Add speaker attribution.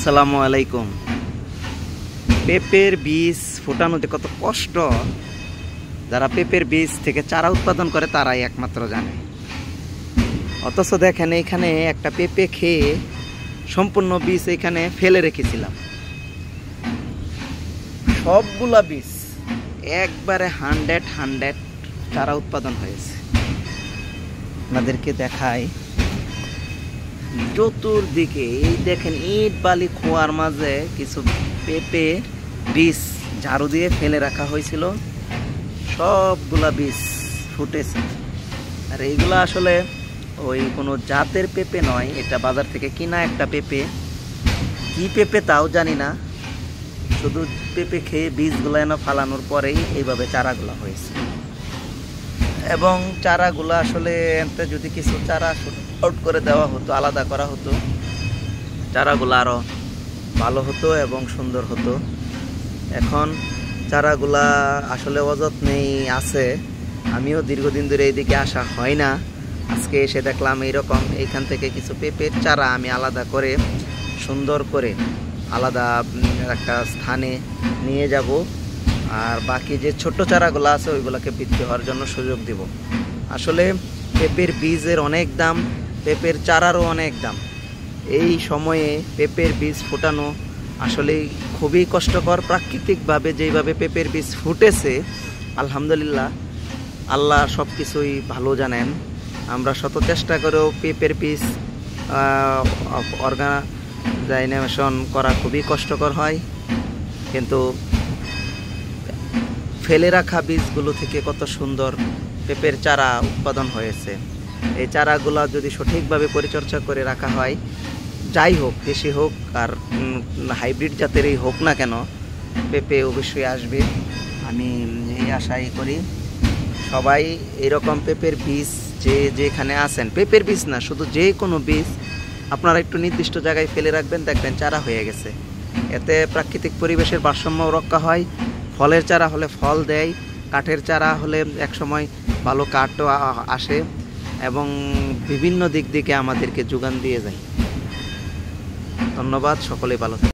Speaker 1: আসসালামু আলাইকুম। পেঁপের বীজ ফোটানোতে কত কষ্ট, যারা পেঁপের বীজ থেকে চারা উৎপাদন করে তারাই একমাত্র জানে। অথচ দেখেন এখানে একটা পেঁপে খেয়ে সম্পূর্ণ বীজ এখানে ফেলে রেখেছিলাম। সবগুলা বীজ একবারে 100 চারা উৎপাদন হয়েছে। আপনাদেরকে দেখাই, চতুর্দিকে এই দেখেন ইট বালি খোয়ার মাঝে কিছু পেঁপে বীজ ঝাড়ু দিয়ে ফেলে রাখা হয়েছিল, সবগুলা বীজ ফুটেছে। আর এইগুলা আসলে ওই কোনো জাতের পেঁপে নয়, এটা বাজার থেকে কিনা একটা পেঁপে। কি পেঁপে তাও জানি না, শুধু পেঁপে খেয়ে বীজগুলো এনে ফালানোর পরেই এইভাবে চারাগুলা হয়েছে। এবং চারাগুলো আসলে এতে যদি কিছু চারা আউট করে দেওয়া হতো, আলাদা করা হতো, চারাগুলো আরও ভালো হতো এবং সুন্দর হতো। এখন চারাগুলা আসলে অযত্নেই আছে। আমিও দীর্ঘদিন ধরে এইদিকে আসা হয় না, আজকে এসে দেখলাম এইরকম। এইখান থেকে কিছু পেঁপের চারা আমি আলাদা করে সুন্দর করে আলাদা একটা স্থানে নিয়ে যাব, আর বাকি যে ছোট চারাগুলো আছে ওইগুলোকে বৃদ্ধি হওয়ার জন্য সুযোগ দিব। আসলে পেঁপের বীজের অনেক দাম, পেঁপের চারারও অনেক দাম। এই সময়ে পেঁপের বীজ ফোটানো আসলে খুবই কষ্টকর। প্রাকৃতিকভাবে যেইভাবে পেঁপের বীজ ফুটেছে, আলহামদুলিল্লাহ, আল্লাহ সব কিছুই ভালো জানেন। আমরা শত চেষ্টা করেও পেঁপের বীজ অর্গানাইজেশন করা খুবই কষ্টকর হয়, কিন্তু ফেলে রাখা বীজগুলো থেকে কত সুন্দর পেঁপের চারা উৎপাদন হয়েছে। এই চারাগুলো যদি সঠিকভাবে পরিচর্যা করে রাখা হয়, যাই হোক, দেশি হোক আর হাইব্রিড জাতেরই হোক না কেন, পেঁপে অবশ্যই আসবে। আমি এই আশাই করি সবাই এরকম পেঁপের বীজ যেখানে আছেন, পেঁপের বীজ না, শুধু যে কোনো বীজ আপনারা একটু নির্দিষ্ট জায়গায় ফেলে রাখবেন, দেখবেন চারা হয়ে গেছে। এতে প্রাকৃতিক পরিবেশের ভারসাম্য রক্ষা হয়। ফলের চারা হলে ফল দেয়, কাঠের চারা হলে একসময় ভালো কাঠও আসে এবং বিভিন্ন দিক থেকে আমাদেরকে যোগান দিয়ে যায়। ধন্যবাদ, সকলেই ভালো থাকুন।